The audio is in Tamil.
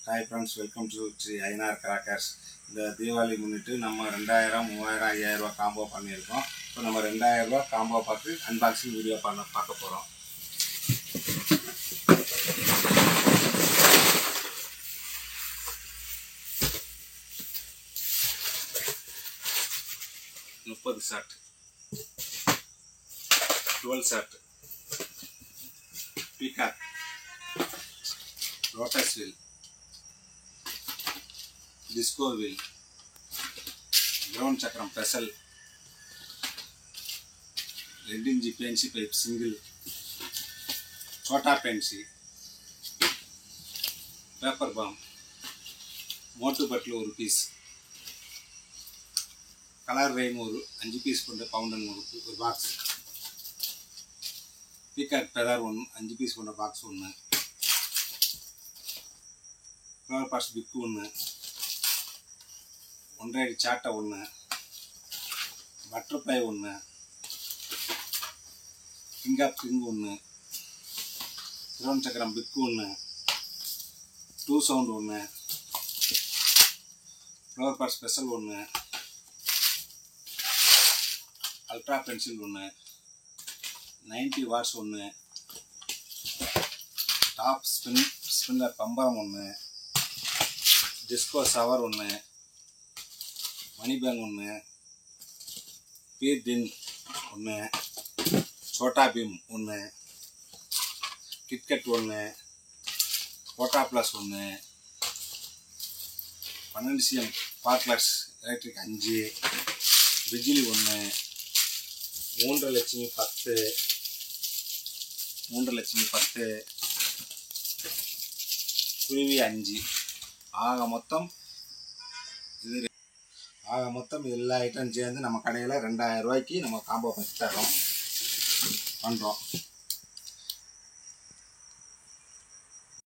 Hi friends, welcome to Sri Ainar Crackers. இந்த தீபாவளி முன்னிட்டு நம்ம 2000, 3000, 5000 ரூபாய் காம்போ பண்ணியிருக்கோம். இப்போ நம்ம 2000 ரூபாய் காம்போ பார்த்து அன்பாக்சிங் வீடியோ பார்க்க போகிறோம். முப்பது shot, 12 shot, peacock, lotus wheel, disco wheel, ground chakram pestle, 2 inch PNC pipe single, chota pensi, paper bomb, motu butler ஒரு piece, color rain ஒரு 5 piece கொண்ட பவுண்டன் ஒரு box, peacock feather 5 piece கொண்ட box ஒன்று, flower pots big ஒன்று, 1 சாட்டை ஒன்று, பட்டர்ஃப்ளை ஒன்று, கிங் ஆஃப் கிங் ஒன்று, கிரவுண்ட் சக்கரம் பிக்கு ஒன்று, 2 சவுண்ட் ஒன்று, ஃப்ளவர் பாட் ஸ்பெஷல் ஒன்று, அல்ட்ரா பென்சில் ஒன்று, 90 வாட்ஸ் ஒன்று, டாப் ஸ்பின்னர் பம்பரம் ஒன்று, டிஸ்கோ ஷவர் ஒன்று, மணி பேங்க் ஒன்று, பீர் டின் ஒன்று, சோட்டா பீம் ஒன்று, கிட்கட் ஒன்று, கோட்டா ப்ளஸ் ஒன்று, 12 CM பார்க்லக்ஸ் எலக்ட்ரிக் 5, பிஜிலி ஒன்று, 3 லட்சுமி 10, குருவி 5, ஆக மொத்தம் எல்லா ஐட்டம் சேர்ந்து நம்ம கடையில் 2000 ரூபாய்க்கு நம்ம காம்போ பற்றி தரோம் பண்ணுறோம்.